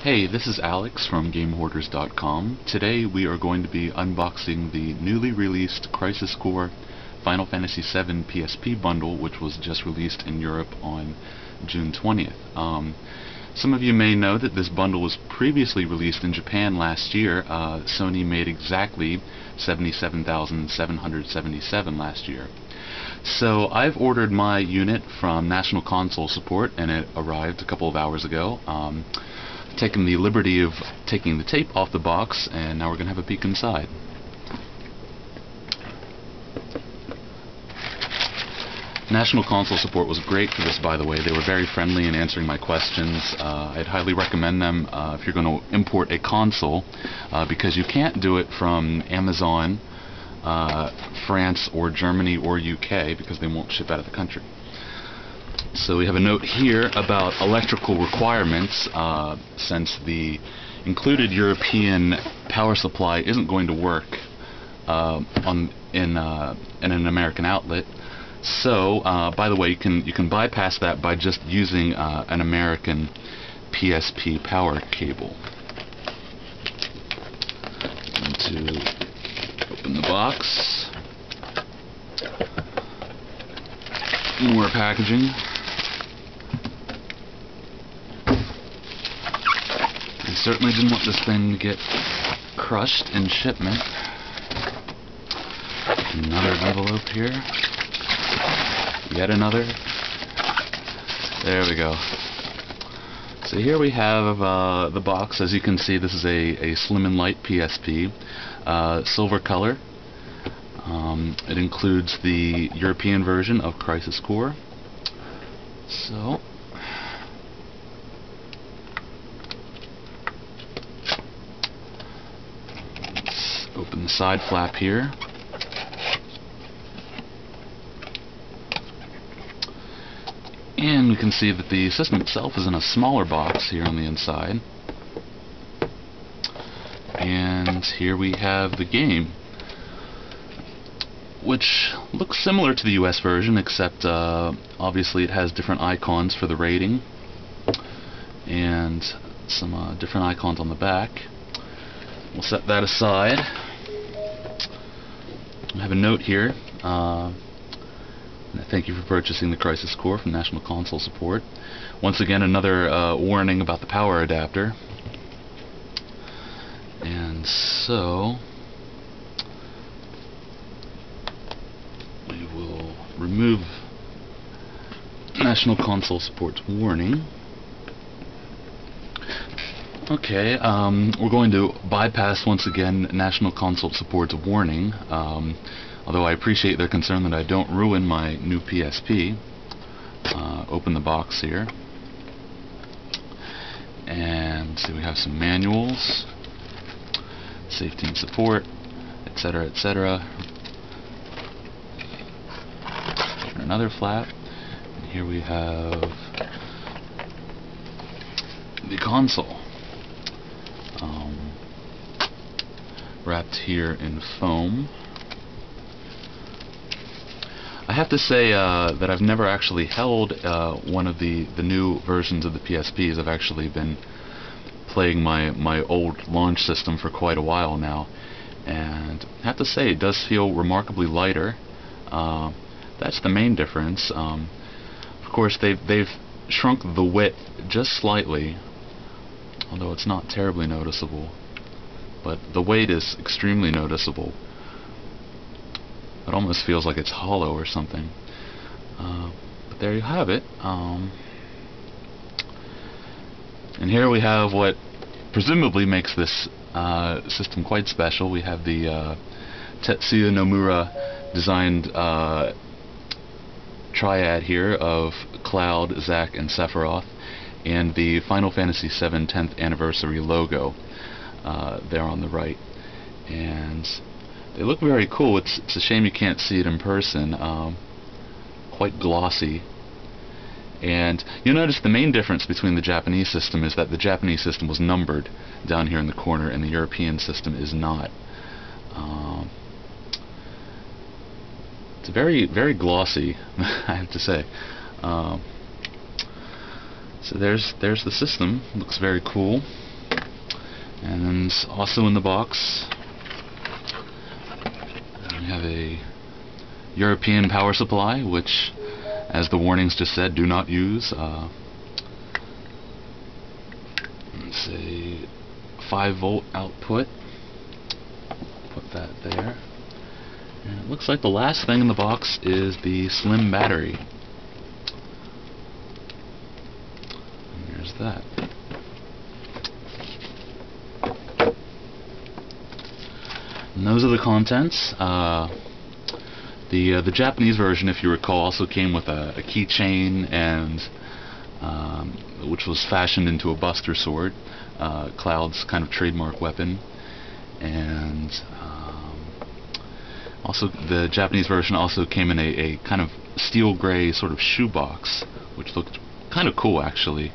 Hey, this is Alex from GameHoarders.com. Today we are going to be unboxing the newly released Crisis Core Final Fantasy VII PSP bundle, which was just released in Europe on June 20th. Some of you may know that this bundle was previously released in Japan last year. Sony made exactly 77,777 last year. So I've ordered my unit from National Console Support, and it arrived a couple of hours ago. Taken the liberty of taking the tape off the box, and now we're going to have a peek inside. National Console Support was great for this, by the way. They were very friendly in answering my questions. I'd highly recommend them if you're going to import a console, because you can't do it from Amazon, France, or Germany, or UK, because they won't ship out of the country. So we have a note here about electrical requirements, since the included European power supply isn't going to work in an American outlet. So, by the way, you can bypass that by just using an American PSP power cable. And to open the box, more packaging. I certainly didn't want this thing to get crushed in shipment. Another envelope here. Yet another. There we go. So here we have the box. As you can see, this is a slim and light PSP, silver color. It includes the European version of Crisis Core. So let's open the side flap here. And we can see that the system itself is in a smaller box here on the inside. And here we have the game, which looks similar to the US version, except obviously it has different icons for the rating and some different icons on the back. We'll set that aside. I have a note here. Thank you for purchasing the Crisis Core from National Console Support. Once again, another warning about the power adapter. And so we will remove National Console Support's warning. Okay, we're going to bypass once again National Console Support's warning. Although I appreciate their concern that I don't ruin my new PSP. Open the box here. And so we have some manuals, safety and support, etc., etc. Open another flap. And here we have the console. Wrapped here in foam. I have to say that I've never actually held one of the new versions of the PSPs. I've actually been playing my old launch system for quite a while now, and I have to say it does feel remarkably lighter. That's the main difference. Of course, they've shrunk the width just slightly, although it's not terribly noticeable. But the weight is extremely noticeable. It almost feels like it's hollow or something. But there you have it. And here we have what presumably makes this system quite special. We have the Tetsuya Nomura designed triad here of Cloud, Zack, and Sephiroth, and the Final Fantasy VII 10th Anniversary logo there on the right. And they look very cool. It's a shame you can't see it in person. Quite glossy. And you'll notice the main difference between the Japanese system is that the Japanese system was numbered down here in the corner, and the European system is not. It's very, very glossy, I have to say. So there's the system. Looks very cool. And also in the box, we have a European power supply, which, as the warnings just said, do not use. It's a 5-volt output. Put that there. And it looks like the last thing in the box is the slim battery. And there's that. And those are the contents. The Japanese version, if you recall, also came with a keychain, and which was fashioned into a Buster Sword, Cloud's kind of trademark weapon. And also the Japanese version also came in a kind of steel gray sort of shoebox, which looked kind of cool actually.